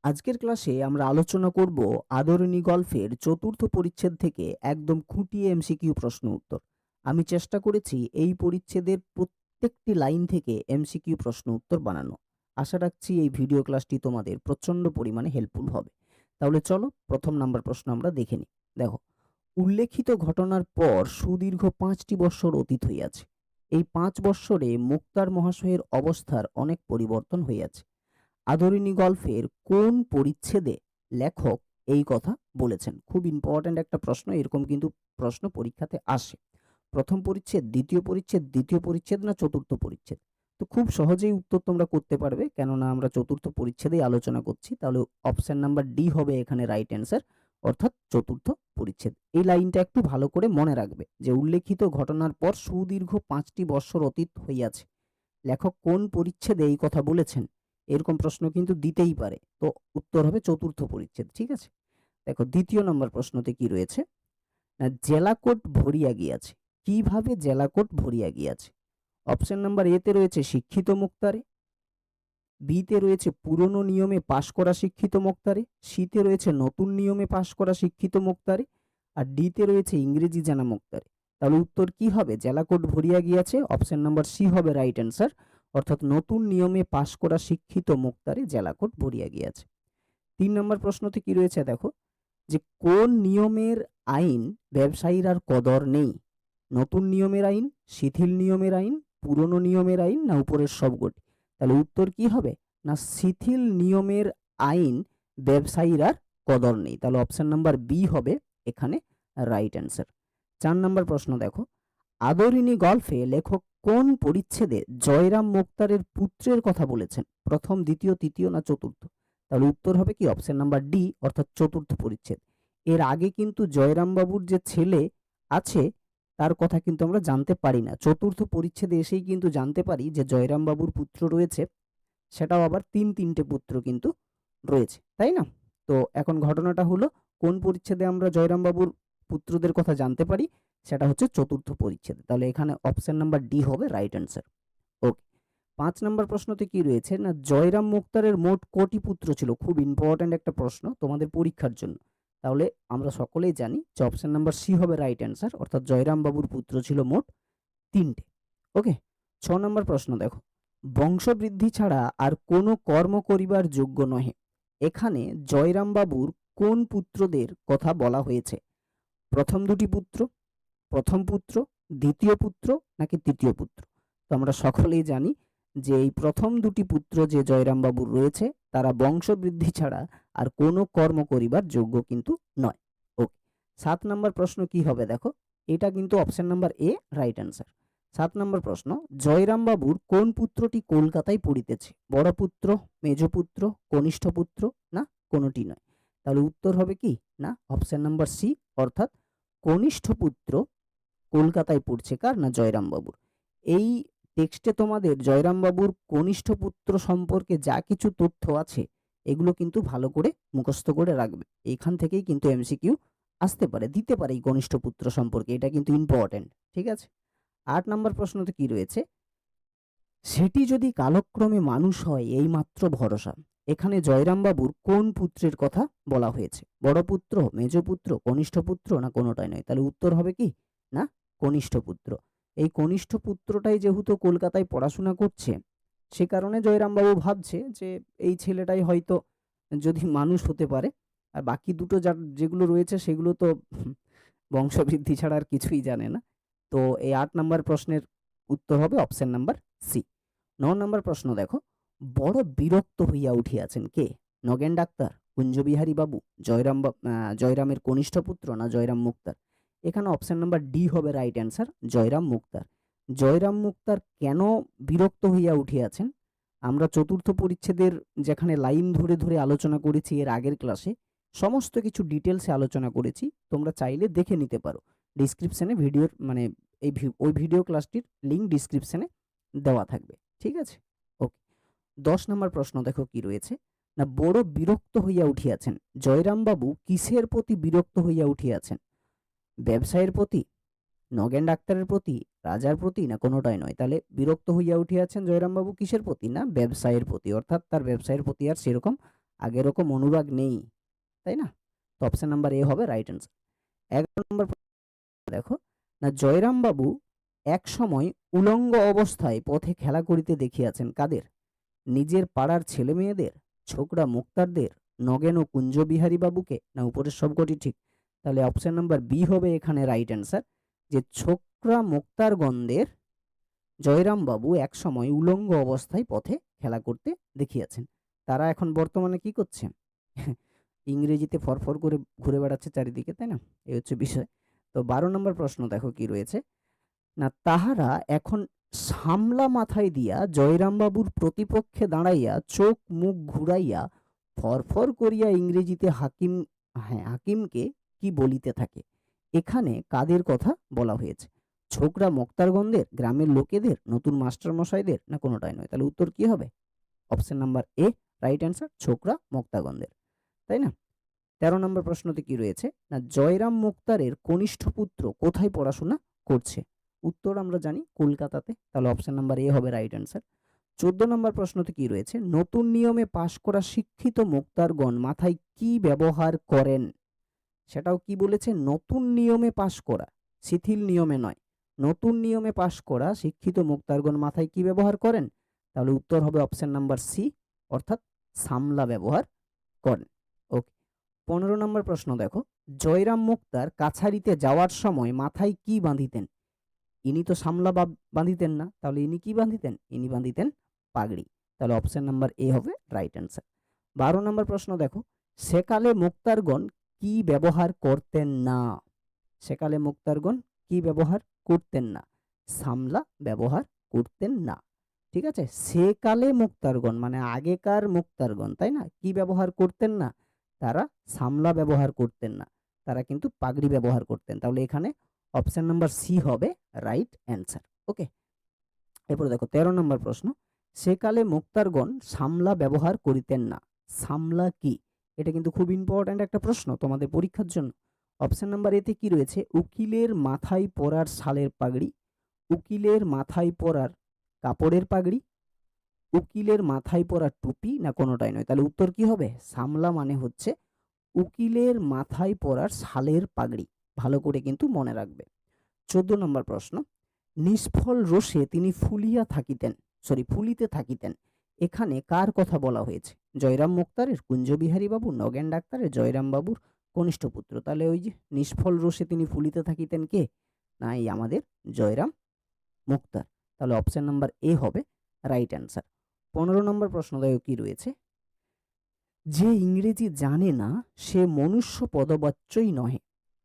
আজকের ক্লাসে আমরা আলোচনা করব আদরিণী গল্পের চতুর্থ পরিচ্ছেদ থেকে একদম খুঁটিয়ে এমসিকিউ প্রশ্ন উত্তর। আমি চেষ্টা করেছি এই পরিচ্ছেদের প্রত্যেকটি লাইন থেকে এমসিকিউ প্রশ্ন উত্তর বানানো। আশা রাখছি এই ভিডিও ক্লাসটি তোমাদের প্রচণ্ড পরিমাণে হেল্পফুল হবে। তাহলে চলো প্রথম নাম্বার প্রশ্ন আমরা দেখে নিই। দেখো, উল্লেখিত ঘটনার পর সুদীর্ঘ 5টি বৎসর অতীত হইয়াছে। এই 5 বৎসরে মুক্তার মহাশয়ের অবস্থার অনেক পরিবর্তন হইয়াছে। আদরিণী গল্পের কোন পরিচ্ছেদে লেখক এই কথা বলেছেন? খুব ইম্পর্ট্যান্ট একটা প্রশ্ন, এরকম কিন্তু প্রশ্ন পরীক্ষাতে আসে। প্রথম পরিচ্ছেদ, দ্বিতীয় পরিচ্ছেদ, দ্বিতীয় পরিচ্ছেদ না চতুর্থ পরিচ্ছেদ? তো খুব সহজেই উত্তর তোমরা করতে পারবে, কেননা আমরা চতুর্থ পরিচ্ছেদেই আলোচনা করছি। তাহলে অপশন নাম্বার ডি হবে এখানে রাইট অ্যান্সার, অর্থাৎ চতুর্থ পরিচ্ছেদ। এই লাইনটা একটু ভালো করে মনে রাখবে যে উল্লেখিত ঘটনার পর সুদীর্ঘ 5টি বৎসর অতীত হইয়াছে। লেখক কোন পরিচ্ছেদে এই কথা বলেছেন? এরকম প্রশ্ন কিন্তু দিতেই পারে। তো উত্তর হবে চতুর্থ পরিচ্ছেদ। ঠিক আছে? দেখো দ্বিতীয় নম্বর প্রশ্নতে কি রয়েছে? না, জেলাকোট ভরিয়া গিয়াছে। কিভাবে জেলাকোট ভরিয়া গিয়াছে? অপশন নাম্বার এ তে রয়েছে শিক্ষিত মুক্তারে, বি তে রয়েছে পুরনো নিয়মে পাশ করা শিক্ষিত মুক্তারে, সি তে রয়েছে নতুন নিয়মে পাশ করা শিক্ষিত মুক্তারে, আর ডি তে রয়েছে ইংরেজি জানা মুক্তারে। তাহলে উত্তর কি হবে? জেলাকোট ভরিয়া গিয়াছে, অপশন নাম্বার সি হবে রাইট অ্যান্সার, অর্থাৎ নতুন নিয়মে পাশ করা শিক্ষিত মুক্তারে জেলাকোট ভরিয়া গিয়াছে। 3 নম্বর প্রশ্নতে কি রয়েছে দেখো, যে কোন নিয়মের আইন ব্যবসায়ীর আর কদর নেই? নতুন নিয়মের আইন, শিথিল নিয়মের আইন, পুরনো নিয়মের আইন না উপরের সবকটি? তাহলে উত্তর কি হবে? না শিথিল নিয়মের আইন ব্যবসায়ীর আর কদর নেই। তাহলে অপশন নাম্বার বি হবে এখানে রাইট অ্যান্সার। 4 নম্বর প্রশ্ন দেখো, আদরিণী গল্পে লেখক কোন পরিচ্ছেদে জয়রাম মুক্তারের পুত্রের কথা বলেছেন? প্রথম, দ্বিতীয়, তৃতীয় না চতুর্থ? তাহলে উত্তর হবে কি? অপশন নাম্বার ডি, অর্থাৎ চতুর্থ পরিচ্ছেদ। এর আগে কিন্তু জয়রাম বাবুর যে ছেলে আছে তার কথা কিন্তু আমরা জানতে পারি না। চতুর্থ পরিচ্ছেদে এসেই কিন্তু জানতে পারি যে জয়রাম বাবুর পুত্র রয়েছে, সেটাও আবার তিনটে পুত্র কিন্তু রয়েছে, তাই না? তো এখন ঘটনাটা হলো, কোন পরিচ্ছেদে আমরা জয়রাম বাবুর পুত্রদের কথা জানতে পারি? সেটা হচ্ছে চতুর্থ পরিচ্ছেদে। তাহলে এখানে অপশন নাম্বার ডি হবে রাইট অ্যান্সার। ওকে। 5 নম্বর প্রশ্নতে কি রয়েছে? না জয়রাম মুক্তারের মোট কটি পুত্র ছিল? খুব ইম্পর্ট্যান্ট একটা প্রশ্ন তোমাদের পরীক্ষার জন্য। তাহলে আমরা সকলেই জানি যে অপশন নাম্বার সি হবে রাইট অ্যান্সার, অর্থাৎ জয়রাম বাবুর পুত্র ছিল মোট 3টে। ওকে। 6 নম্বর প্রশ্ন দেখো, বংশবৃদ্ধি ছাড়া আর কোনো কর্ম করিবার যোগ্য নহে। এখানে জয়রাম বাবুর কোন পুত্রদের কথা বলা হয়েছে? প্রথম দুটি পুত্র, প্রথম পুত্র, দ্বিতীয় পুত্র নাকি তৃতীয় পুত্র? তো আমরা সকলেই জানি যে এই প্রথম দুটি পুত্র যে জয়রাম বাবুর রয়েছে তারা বংশবৃদ্ধি ছাড়া আর কোনো কর্ম করিবার যোগ্য কিন্তু নয়। ওকে। 7 নম্বর প্রশ্ন কি হবে দেখো, এটা কিন্তু option number A right answer. 7 নম্বর প্রশ্ন, জয়রাম বাবুর কোন পুত্রটি কলকাতায় পড়িতেছে? বড় পুত্র, মেজ পুত্র, কনিষ্ঠ পুত্র না কোনোটি নয়? তাহলে উত্তর হবে কি? না অপশন নাম্বার সি, অর্থাৎ কনিষ্ঠ পুত্র কলকাতায় পড়ছে। কার? না জয়রাম বাবুর। এই টেক্সটে তোমাদের জয়রাম বাবুর কনিষ্ঠ পুত্র সম্পর্কে যা কিছু তথ্য আছে এগুলো কিন্তু ভালো করে মুখস্থ করে রাখবে। এখান থেকেই কিন্তু এমসিকিউ আসতে পারে, দিতে পারে এই কনিষ্ঠ পুত্র সম্পর্কে, এটা কিন্তু ইম্পর্টেন্ট। ঠিক আছে? 8 নম্বর প্রশ্নতে কি রয়েছে? সেটি যদি কালক্রমে মানুষ হয় এই মাত্র ভরসা। এখানে জয়রাম বাবুর কোন পুত্রের কথা বলা হয়েছে? বড় পুত্র, মেজ পুত্র, কনিষ্ঠ পুত্র না কোনোটাই নয়? তাহলে উত্তর হবে কি? না কনিষ্ঠ পুত্র। এই কনিষ্ঠ পুত্রটাই যেহেতু কলকাতায় পড়াশোনা করছে, সে কারণে জয়রাম বাবু ভাবছে যে এই ছেলেটাই হয়তো যদি মানুষ হতে পারে। আর বাকি দুটো যেগুলো রয়েছে সেগুলো তো বংশবৃদ্ধি ছাড়া আর কিছুই জানে না। তো এই 8 নাম্বার প্রশ্নের উত্তর হবে অপশন নাম্বার সি। 9 নম্বর প্রশ্ন দেখো, বড় বিরক্ত হইয়া উঠিয়াছেন কে? নগেন ডাক্তার, কুঞ্জবিহারী বাবু, জয়রামের কনিষ্ঠ পুত্র না জয়রাম মুক্তার? এখানে অপশন নাম্বার ডি হবে রাইট অ্যান্সার, জয়রাম মুক্তার। জয়রাম মুক্তার কেন বিরক্ত হইয়া উঠিয়াছেন? আমরা চতুর্থ পরিচ্ছেদের যেখানে লাইন ধরে ধরে আলোচনা করেছি এর আগের ক্লাসে, সমস্ত কিছু ডিটেলসে আলোচনা করেছি, তোমরা চাইলে দেখে নিতে পারো। ডিসক্রিপশনে ভিডিওর মানে ওই ভিডিও ক্লাসটির লিঙ্ক ডিসক্রিপশনে দেওয়া থাকবে। ঠিক আছে? ওকে। 10 নম্বর প্রশ্ন দেখো কি রয়েছে? না বড় বিরক্ত হইয়া উঠিয়াছেন। জয়রাম বাবু কিসের প্রতি বিরক্ত হইয়া উঠিয়াছেন? ব্যবসায়ের প্রতি, নগেন ডাক্তারের প্রতি, রাজার প্রতি না কোনোটাই নয়? তাহলে বিরক্ত হইয়া উঠিয়াছেন জয়রাম বাবু কিসের প্রতি? না ব্যবসায়ের প্রতি, অর্থাৎ তার ব্যবসায়ের প্রতি আর সেরকম আগের রকম অনুরাগ নেই, তাই না? তো অপশন নাম্বার এ হবে রাইট অ্যান্সার। 11 নম্বর দেখো, না জয়রাম বাবু এক সময় উলঙ্গ অবস্থায় পথে খেলা করিতে দেখিয়াছেন কাদের? নিজের পাড়ার ছেলে মেয়েদের, ছোকরা মুক্তারদের, নগেন ও কুঞ্জবিহারী বাবুকে, না উপরের সবকটি ঠিক? তাহলে অপশন নাম্বার বি হবে এখানে রাইট অ্যান্সার, যে ছোকরা মুক্তারগণদের জয়রাম বাবু এক সময় উলঙ্গ অবস্থায় পথে খেলা করতে দেখিয়াছেন। তারা এখন বর্তমানে কি করছে? ইংরেজিতে ফরফর করে ঘুরে বেড়াচ্ছে চারিদিকে, তাই না? এই হচ্ছে বিষয়। তো 12 নম্বর প্রশ্ন দেখো কি রয়েছে, না তাহারা এখন সামলা মাথায় দিয়া জয়রাম বাবুর প্রতিপক্ষে দাঁড়াইয়া চোখ মুখ ঘুরাইয়া ফরফর করিয়া ইংরেজিতে হাকিমকে কি বলিতে থাকে? এখানে কাদের কথা বলা হয়েছে? ছোকরা মোক্তারগণদের, গ্রামের লোকেদের, নতুন মাস্টার মশাইদের, না কোনোটাই নয়? তাহলে উত্তর কি হবে? Option number A right answer, ছোকরা মোক্তারগণদের, তাই না? 13 নম্বর প্রশ্নতে কি রয়েছে, না জয়রাম মুক্তারের কনিষ্ঠ পুত্র কোথায় পড়াশোনা করছে? উত্তর আমরা জানি কলকাতাতে, তাহলে অপশন নাম্বার এ হবে রাইট অ্যান্সার। 14 নম্বর প্রশ্নতে কি রয়েছে, নতুন নিয়মে পাশ করা শিক্ষিত মুক্তারগণ মাথায় কি ব্যবহার করেন? সেটাও কি বলেছে? নতুন নিয়মে পাশ করা, শিথিল নিয়মে নয়। নতুন নিয়মে পাশ করা শিক্ষিত মুক্তারগণ মাথায় কি ব্যবহার করেন? তাহলে উত্তর হবে অপশন নাম্বার সি, অর্থাৎ সামলা ব্যবহার করেন। ওকে। 15 নম্বর প্রশ্ন দেখো, জয়রাম মুক্তার কাছারিতে যাওয়ার সময় মাথায় কি বাঁধিতেন? ইনি তো সামলা বাঁধিতেন না, তাহলে ইনি কি বাঁধিতেন? ইনি বাঁধিতেন পাগড়ি, তাহলে অপশন নাম্বার এ হবে রাইট অ্যান্সার। 12 নম্বর প্রশ্ন দেখো, সেকালে মুক্তারগণ কি ব্যবহার করতেন না? সেকালে মুক্তারগণ কি ব্যবহার করতেন না? সামলা ব্যবহার করতেন না, ঠিক আছে? সেকালে মুক্তারগণ মানে আগেকার মুক্তারগণ, তাই না? কি ব্যবহার করতেন না? তারা সামলা ব্যবহার করতেন না, তারা কিন্তু পাগড়ি ব্যবহার করতেন। তাহলে এখানে অপশন নাম্বার সি হবে রাইট অ্যান্সার। ওকে। এরপর দেখো 13 নম্বর প্রশ্ন, সেকালে মুক্তারগণ সামলা ব্যবহার করিতেন না, সামলা কি? এটা কিন্তু খুব ইম্পর্ট্যান্ট একটা প্রশ্ন তোমাদের পরীক্ষার জন্য। অপশন নাম্বার এতে কি রয়েছে, উকিলের মাথায় পরার শালের পাগড়ি, উকিলের মাথায় পরার কাপড়ের পাগড়ি, উকিলের মাথায় পরা টুপি, না কোনোটাই নয়? তাহলে উত্তর কি হবে? সামলা মানে হচ্ছে উকিলের মাথায় পরার শালের পাগড়ি, ভালো করে কিন্তু মনে রাখবে। 14 নম্বর প্রশ্ন, নিষ্ফল রোষে তিনি ফুলিতে থাকিতেন, এখানে কার কথা বলা হয়েছে? জয়রাম মুক্তারের, কুঞ্জবিহারী বাবু, নগেন ডাক্তারের, জয়রাম বাবুর কনিষ্ঠ পুত্র? তাহলে ওই যে নিষ্ফল রোষে তিনি ফুলিতে থাকিতেন, কে? না এই আমাদের জয়রাম মুক্তার, তাহলে অপশন নাম্বার এ হবে রাইট অ্যান্সার। 15 নম্বর প্রশ্ন দেখো কি রয়েছে, যে ইংরেজি জানে না সে মনুষ্য পদবাচ্যই নহে,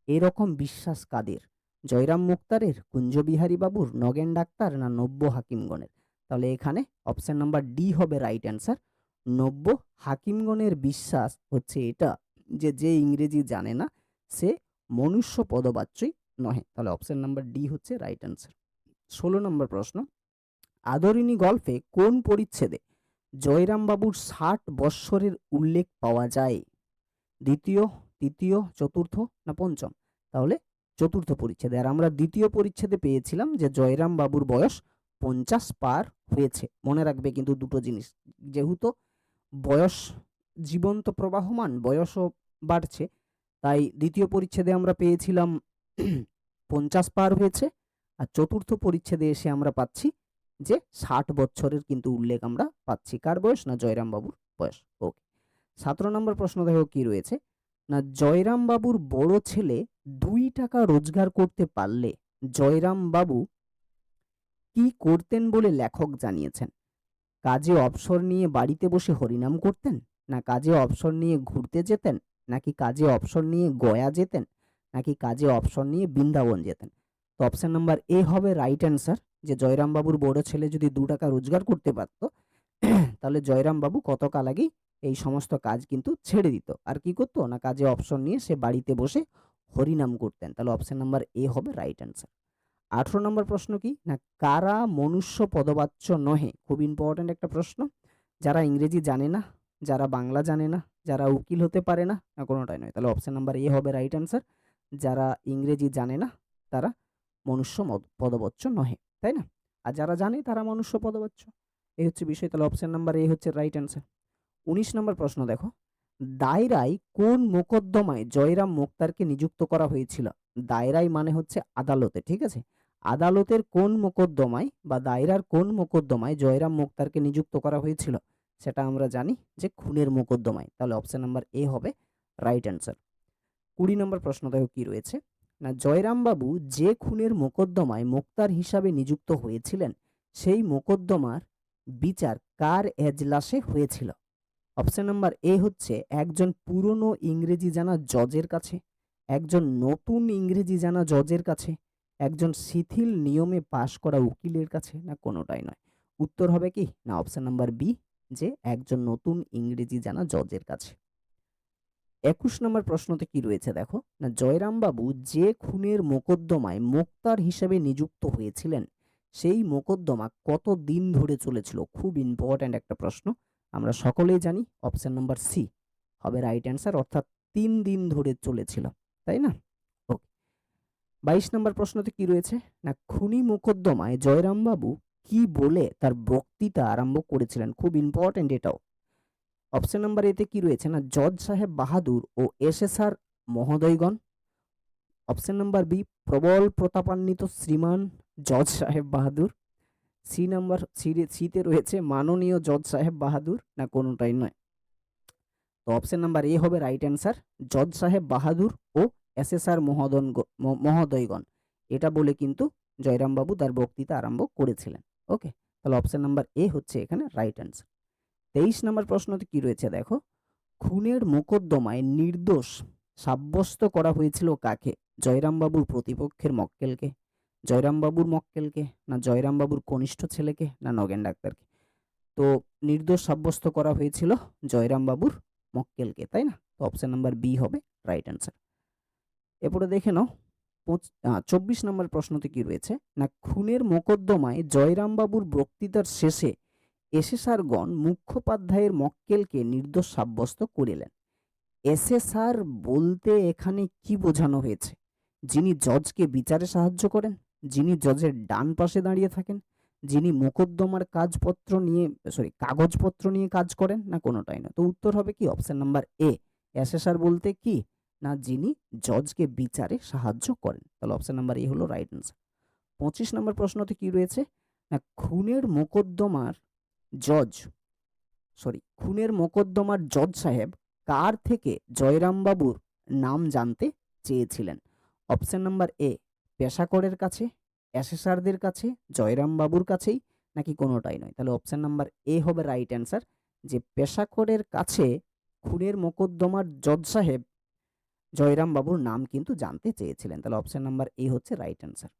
এরকম বিশ্বাস কাদের? জয়রাম মুক্তারের, কুঞ্জবিহারী বাবুর, নগেন ডাক্তার, না নব্য হাকিমগণের? তাহলে এখানে অপশন নাম্বার ডি হবে রাইট অ্যান্সার। নব্য হাকিমগণের বিশ্বাস হচ্ছে এটা, যে যে ইংরেজি জানে না সে মনুষ্য পদবাচ্যই নহে, তাহলে অপশন নাম্বার ডি হচ্ছে রাইট অ্যান্সার। 16 নম্বর প্রশ্ন, আদরিণী গল্পে কোন পরিচ্ছেদে জয়রাম বাবুর 60 বৎসরের উল্লেখ পাওয়া যায়? দ্বিতীয়, তৃতীয়, চতুর্থ, না পঞ্চম? তাহলে চতুর্থ পরিচ্ছেদে। আর আমরা দ্বিতীয় পরিচ্ছেদে পেয়েছিলাম যে জয়রাম বাবুর বয়স 50 পার হয়েছে। মনে রাখবে কিন্তু দুটো জিনিস, যেহেতু বয়স জীবন্ত প্রবাহমান, বয়সও বাড়ছে, তাই দ্বিতীয় পরিচ্ছেদে আমরা পেয়েছিলাম 50 পার হয়েছে, আর চতুর্থ পরিচ্ছেদে এসে আমরা পাচ্ছি যে 60 বছরের কিন্তু উল্লেখ আমরা পাচ্ছি। কার বয়স? না জয়রাম বাবুর বয়স। ওকে। 17 নম্বর প্রশ্ন দেখো কি রয়েছে, না জয়রাম বাবুর বড় ছেলে 2 টাকা রোজগার করতে পারলে জয়রাম বাবু কি করতেন বলে লেখক জানিয়েছেন? কাজে অবসর নিয়ে বাড়িতে বসে হরিনাম করতেন, না কাজে অবসর নিয়ে ঘুরতে যেতেন, নাকি কাজে অবসর নিয়ে গয়া যেতেন, নাকি কাজে অবসর নিয়ে বৃন্দাবন যেতেন? তো অপশন নাম্বার এ হবে রাইট অ্যান্সার, যে জয়রাম বাবুর বড় ছেলে যদি 2 টাকা রোজগার করতে পারত তাহলে জয়রাম বাবু কতকাল আগেই এই সমস্ত কাজ কিন্তু ছেড়ে দিত, আর কি করতো না কাজে অবসর নিয়ে সে বাড়িতে বসে হরিনাম করতেন। তাহলে অপশন নাম্বার এ হবে রাইট অ্যান্সার। 18 নম্বর প্রশ্ন কি, না কারা মনুষ্য পদবাচ্য নহে? খুব ইম্পর্টেন্ট একটা প্রশ্ন। যারা ইংরেজি জানে না, যারা বাংলা জানে না, যারা উকিল হতে পারে না, না কোনোটাই নয়? তাহলে অপশন নাম্বার এ হবে রাইট অ্যান্সার, যারা ইংরেজি জানে না তারা মনুষ্য পদবাচ্য নহে, তাই না? আর যারা জানে তারা মনুষ্য পদবাচ্য, এই হচ্ছে বিষয়। তাহলে অপশন নাম্বার এ হচ্ছে রাইট অ্যান্সার। 19 নম্বর প্রশ্ন দেখো, দায়রায় কোন মোকদ্দমায় জয়রাম মোক্তারকে নিযুক্ত করা হয়েছিল? দায়রায় মানে হচ্ছে আদালতে, ঠিক আছে? আদালতের কোন মোকদ্দমায় বা দায়রার কোন মোকদ্দমায় জয়রাম মোক্তারকে নিযুক্ত করা হয়েছিল? সেটা আমরা জানি যে খুনের মোকদ্দমায়। তাহলে অপশন নাম্বার এ হবে রাইট অ্যান্সার। 20 নম্বর প্রশ্ন দেখো কি রয়েছে, না জয়রাম বাবু যে খুনের মোকদ্দমায় মোক্তার হিসাবে নিযুক্ত হয়েছিলেন সেই মোকদ্দমার বিচার কার এজলাসে হয়েছিল? অপশন নাম্বার এ হচ্ছে একজন পুরনো ইংরেজি জানা জজের কাছে, একজন নতুন ইংরেজি জানা জজের কাছে, একজন শিথিল নিয়মে পাশ করা উকিলের কাছে, না কোনোটাই নয়। উত্তর হবে কি না অপশন নাম্বার বি, যে একজন নতুন ইংরেজি জানা জজের কাছে। 21 নম্বর প্রশ্নতে কি রয়েছে দেখো, না জয়রাম বাবু যে খুনের মোকদ্দমায় মোক্তার হিসেবে নিযুক্ত হয়েছিলেন সেই মোকদ্দমা কত দিন ধরে চলেছিল? খুব ইম্পর্ট্যান্ট একটা প্রশ্ন। আমরা সকলেই জানি অপশন নাম্বার সি হবে রাইট অ্যান্সার, অর্থাৎ 3 দিন ধরে চলেছিল, তাই না? ওকে। 22 নম্বর প্রশ্নতে কি রয়েছে, না খুনি মোকদ্দমায় জয়রাম বাবু কি বলে তার বক্তৃতা আরম্ভ করেছিলেন? খুব ইম্পর্ট্যান্ট এটাও। অপশন নাম্বার এতে কি রয়েছে, না জজ সাহেব বাহাদুর ও এসএসআর মহোদয়গণ। অপশন নাম্বার বি প্রবল প্রতাপান্বিত শ্রীমান জজ সাহেব বাহাদুর। সিতে রয়েছে মাননীয় জজ সাহেব বাহাদুর, না কোনোটাই নয়। তো অপশন নাম্বার এ হবে রাইট অ্যান্সার, জজ সাহেব বাহাদুর ও এসএসআর মহোদয়গণ। এটা বলে কিন্তু জয়রাম বাবু তার বক্তৃতা আরম্ভ করেছিলেন। ওকে, তাহলে অপশন নাম্বার এ হচ্ছে এখানে রাইট অ্যান্সার। 23 নম্বর প্রশ্নতে কি রয়েছে দেখো, খুনের মোকদ্দমায় নির্দোষ সাব্যস্ত করা হয়েছিল কাকে? জয়রাম বাবুর প্রতিপক্ষের মক্কেলকে, জয়রাম বাবুর মক্কেলকে, না জয়রাম বাবুর কনিষ্ঠ ছেলেকে, না নগেন ডাক্তারকে? তো নির্দোষ সাব্যস্ত করা হয়েছিল জয়রাম বাবুর মক্কেলকে, তাই না? তো অপশন নাম্বার বি হবে রাইট অ্যান্সার। এরপরে দেখে নাও 24 নম্বর প্রশ্নতে কি রয়েছে, না খুনের মোকদ্দমায় জয়রাম বাবুর বক্তৃতার শেষে এসএসআরগণ মুখোপাধ্যায়ের মক্কেলকে নির্দোষ সাব্যস্ত করিলেন। এসএসআর বলতে এখানে কি বোঝানো হয়েছে? যিনি জজকে বিচারে সাহায্য করেন, যিনি জজের ডান পাশে দাঁড়িয়ে থাকেন, যিনি মোকদ্দমার কাগজপত্র নিয়ে কাজ করেন, না কোনোটাই না? তো উত্তর হবে কি অপশন নাম্বার এ, এসএসআর বলতে কি না যিনি জজকে বিচারে সাহায্য করেন। তাহলে অপশন নাম্বার এ হলো রাইট অ্যান্সার। 25 নম্বর প্রশ্নতে কি রয়েছে, না খুনের মোকদ্দমার জজ সাহেব কার থেকে জয়রাম বাবুর নাম জানতে চেয়েছিলেন? অপশন নাম্বার এ পেশাকরের কাছে, এসএসআরদের কাছে, জয়রাম বাবুর কাছেই, নাকি কোনোটাই নয়? তাহলে অপশন নাম্বার এ হবে রাইট অ্যান্সার, যে পেশাকরের কাছে খুনের মোকদ্দমার জজ সাহেব জয়রাম বাবুর নাম কিন্তু জানতে চেয়েছিলেন। তাহলে অপশন নাম্বার এ হচ্ছে রাইট অ্যান্সার।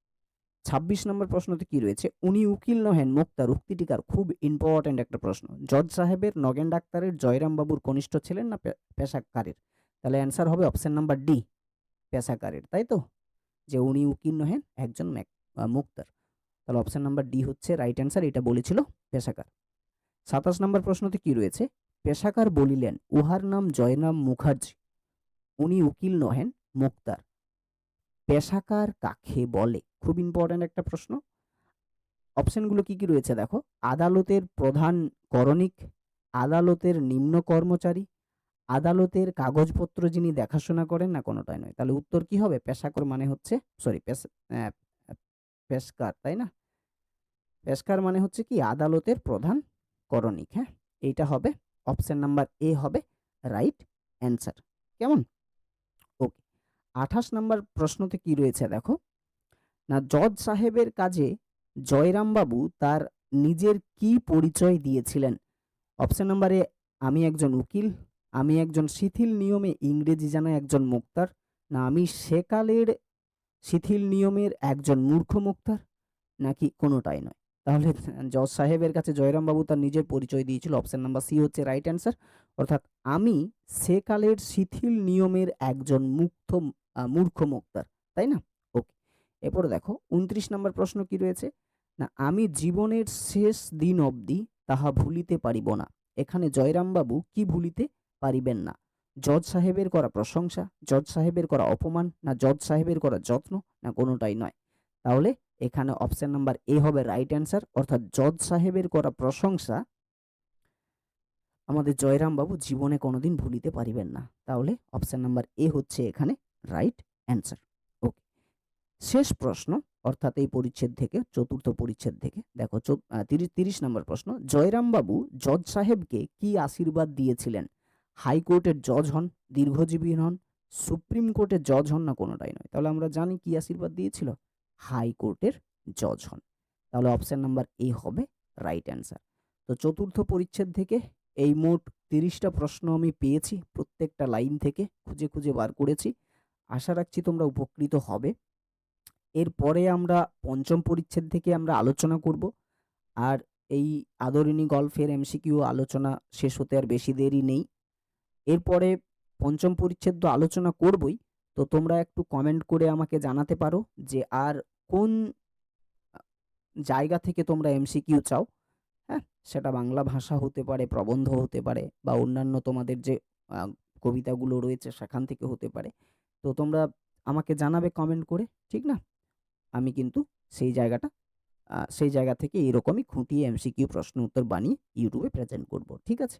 26 নম্বর প্রশ্নতে কি রয়েছে, উনি উকিল নহেন মোক্তার উক্তিটিকার। খুব ইম্পর্ট্যান্ট একটা প্রশ্ন। জজ সাহেবের, নগেন ডাক্তারের, জয়রাম বাবুর কনিষ্ঠ ছিলেন, না পেশাকারের? তাহলে অ্যান্সার হবে অপশন নাম্বার ডি, পেশাকারের, তাই তো? যে উনি উকিল নহেন একজন মুক্তার। তাহলে অপশন নাম্বার ডি হচ্ছে রাইট অ্যান্সার, এটা বলেছিল পেশাকার। 27 নম্বর প্রশ্নতে কি রয়েছে, পেশাকার বলিলেন উহার নাম জয়রাম মুখার্জি, উনি উকিল নহেন মুক্তার। পেশাকার কাকে বলে? খুব ইম্পর্ট্যান্ট একটা প্রশ্ন। অপশনগুলো কি কি রয়েছে দেখো, আদালতের প্রধান করণিক, আদালতের নিম্ন কর্মচারী, আদালতের কাগজপত্র যিনি দেখাশোনা করেন, না কোনোটাই নয়? তাহলে উত্তর কি হবে, পেশাকর মানে হচ্ছে পেশকার, তাই না? পেশকার মানে হচ্ছে কি আদালতের প্রধান করণিক। হ্যাঁ, এইটা হবে অপশন নাম্বার এ হবে রাইট অ্যান্সার। কেমন? ওকে। 28 নম্বর প্রশ্নতে কি রয়েছে দেখো, না জজ সাহেবের কাজে জয়রাম বাবু তার নিজের কি পরিচয় দিয়েছিলেন? অপশন নাম্বার এ আমি একজন উকিল, আমি একজন শিথিল নিয়মে ইংরেজি জানা একজন মুক্তার, না আমি সেকালের শিথিল নিয়মের একজন মূর্খ মুক্তার, নাকি কোনোটাই নয়? তাহলে জজ সাহেবের কাছে জয়রাম বাবু তার নিজের পরিচয় দিয়েছিল। অপশন নাম্বার সি হচ্ছে রাইট অ্যান্সার, অর্থাৎ আমি সেকালের শিথিল নিয়মের একজন মূর্খ মুক্তার, তাই না? ওকে। এরপর দেখো 29 নম্বর প্রশ্ন কি রয়েছে, না আমি জীবনের শেষ দিন অবধি তাহা ভুলিতে পারিব না। এখানে জয়রাম বাবু কি ভুলিতে পারিবেন না? জজ সাহেবের করা প্রশংসা, জজ সাহেবের করা অপমান, না জজ সাহেবের করা যত্ন, না কোনোটাই নয়? তাহলে এখানে অপশন নাম্বার এ হবে রাইট অ্যান্সার, অর্থাৎ জজ সাহেবের করা প্রশংসা আমাদের জয়রামবাবু জীবনে কোনোদিন ভুলিতে পারিবেন না। তাহলে অপশন নাম্বার এ হচ্ছে এখানে রাইট অ্যান্সার। ওকে। শেষ প্রশ্ন, অর্থাৎ এই পরিচ্ছেদ থেকে, চতুর্থ পরিচ্ছেদ থেকে দেখো ৩০ নম্বর প্রশ্ন। জয়রামবাবু জজ সাহেবকে কি আশীর্বাদ দিয়েছিলেন? হাইকোর্টের জজ হন, দীর্ঘজীবী হন, সুপ্রিম কোর্টের জজ হন, না কোনোটাই নয়? তাহলে আমরা জানি কি আশীর্বাদ দিয়েছিল, হাইকোর্টের জজ হন। তাহলে অপশন নাম্বার এ হবে রাইট অ্যান্সার। তো চতুর্থ পরিচ্ছেদ থেকে এই মোট ৩০টা প্রশ্ন আমি পেয়েছি, প্রত্যেকটা লাইন থেকে খুঁজে খুঁজে বার করেছি। আশা রাখছি তোমরা উপকৃত হবে। এরপরে আমরা পঞ্চম পরিচ্ছেদ থেকে আমরা আলোচনা করব। আর এই আদরিণী গল্ফের এমসিকিউ আলোচনা শেষ হতে আর বেশি দেরি নেই। এরপরে পঞ্চম পরিচ্ছেদ তো আলোচনা করবই, তো তোমরা একটু কমেন্ট করে আমাকে জানাতে পারো যে আর কোন জায়গা থেকে তোমরা এমসিকিউ চাও। হ্যাঁ, সেটা বাংলা ভাষা হতে পারে, প্রবন্ধ হতে পারে, বা অন্যান্য তোমাদের যে কবিতাগুলো রয়েছে সেখান থেকে হতে পারে। তো তোমরা আমাকে জানাবে কমেন্ট করে, ঠিক না? আমি কিন্তু সেই জায়গা থেকে এরকমই খুঁটিয়ে এমসিকিউ প্রশ্ন উত্তর বানিয়ে ইউটিউবে প্রেজেন্ট করব, ঠিক আছে?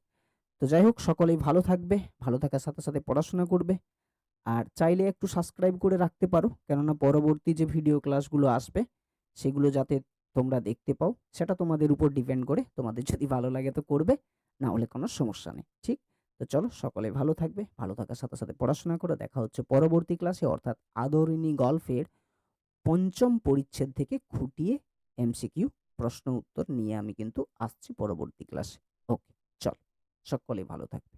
তো যাই হোক, সকলেই ভালো থাকবে, ভালো থাকার সাথে সাথে পড়াশোনা করবে। আর চাইলে একটু সাবস্ক্রাইব করে রাখতে পারো, কেননা পরবর্তী যে ভিডিও ক্লাসগুলো আসবে সেগুলো যাতে তোমরা দেখতে পাও, সেটা তোমাদের উপর ডিপেন্ড করে। তোমাদের যদি ভালো লাগে তো করবে, না হলে কোনো সমস্যা নেই, ঠিক? তো চলো, সকলে ভালো থাকবে, ভালো থাকার সাথে সাথে পড়াশোনা করে। দেখা হচ্ছে পরবর্তী ক্লাসে, অর্থাৎ আদরিণী গল্পের পঞ্চম পরিচ্ছেদ থেকে খুঁটিয়ে এমসিকিউ প্রশ্ন উত্তর নিয়ে আমি কিন্তু আসছি পরবর্তী ক্লাসে। ওকে, চল, সকলে ভালো থাকবে।